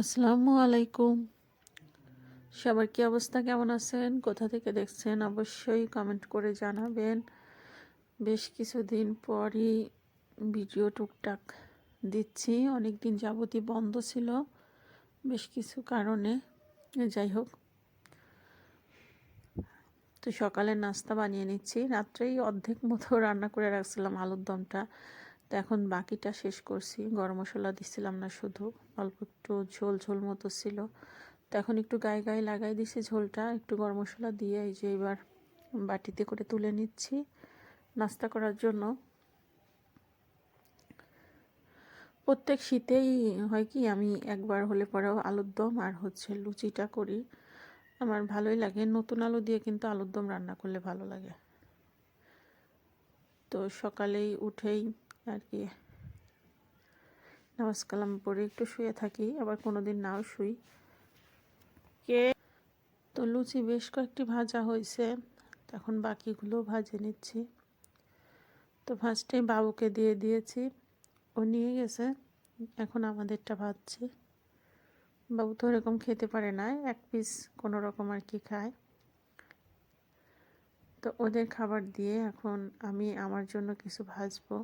আসসালামু আলাইকুম। সবার কি অবস্থা, কেমন আছেন, কোথা থেকে দেখছেন অবশ্যই কমেন্ট করে জানাবেন। বেশ কিছুদিন পরই ভিডিও টুকটাক দিচ্ছি, অনেক দিন যাবতই বন্ধ ছিল বেশ কিছু কারণে। যাই হোক, তো সকালে নাস্তা বানিয়ে নিচ্ছি। রাত্রেই অর্ধেক মতো রান্না করে রাখছিলাম আলুর দমটা, তো এখন বাকিটা শেষ করছি। গরম মশলা দিচ্ছিলাম না, শুধু অল্প একটু ঝোল ঝোল মতো ছিল, তো এখন একটু গায়ে গায়ে লাগাই দিছি ঝোলটা, একটু গরম মশলা দিয়ে। এই যে এবার বাটিতে করে তুলে নিচ্ছি নাস্তা করার জন্য। প্রত্যেক শীতেই হয় কি, আমি একবার হলে পরেও আলুর দম আর লুচিটা করি। আমার ভালোই লাগে, নতুন আলু দিয়ে কিন্তু আলুর দম রান্না করলে ভালো লাগে। তো সকালেই উঠেই আর কি নামাজ কালাম পরে একটু শুয়ে থাকি, আবার কোনো দিন নাও শুই। তো লুচি বেশ কয়েকটি ভাজা হয়েছে, তখন বাকিগুলো ভাজে নিচ্ছি। তো ফার্স্টে বাবুকে দিয়ে দিয়েছি, ও নিয়ে গেছে, এখন আমাদেরটা ভাজছি। বাবু তো এরকম খেতে পারে না, এক পিস কোনো রকম আর কি খায়। তো ওদের খাবার দিয়ে এখন আমি আমার জন্য কিছু ভাজবো।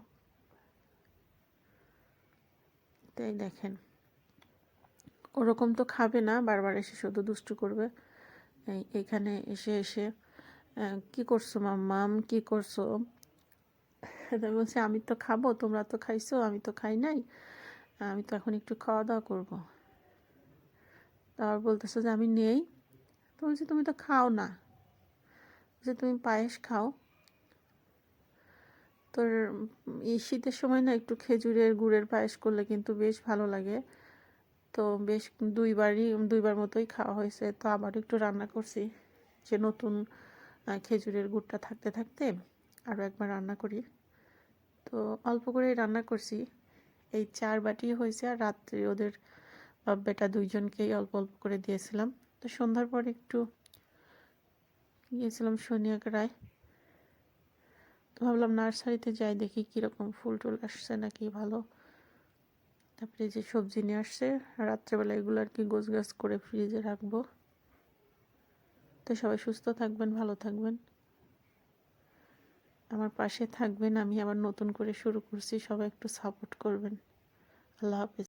তাই দেখেন, ওরকম তো খাবে না, বারবার এসে শুধু দুষ্টু করবে। এইখানে এসে এসে কি করছো মাম্মাম, কি করছো? তাই বলছে আমি তো খাবো, তোমরা তো খাইছো, আমি তো খাই নাই, আমি তো এখন একটু খাওয়া দাওয়া করবো। তারপর বলতেছে যে আমি নেই। তো বলছি তুমি তো খাও না, যে তুমি পায়েস খাও। তোর এই শীতের সময় না একটু খেজুরের গুড়ের পায়েস করলে কিন্তু বেশ ভালো লাগে। তো বেশ দুইবার মতোই খাওয়া হয়েছে, তো আবার একটু রান্না করছি, যে নতুন খেজুরের গুড়টা থাকতে থাকতে আরও একবার রান্না করি। তো অল্প করেই রান্না করছি, এই 4 বাটি হয়েছে। আর রাত্রে ওদের বেটা দুইজনকেই অল্প অল্প করে দিয়েছিলাম। তো সন্ধ্যার পর একটু গিয়েছিলাম রায়, তো ভাবলাম নার্সারিতে যাই, দেখি কীরকম ফুল টুল আসছে নাকি ভালো। তারপরে যে সবজি নিয়ে আসছে, রাত্রেবেলা এগুলো আর কি গোছগাছ করে ফ্রিজে রাখবো। তো সবাই সুস্থ থাকবেন, ভালো থাকবেন, আমার পাশে থাকবেন। আমি আবার নতুন করে শুরু করছি, সবাই একটু সাপোর্ট করবেন। আল্লাহ হাফেজ।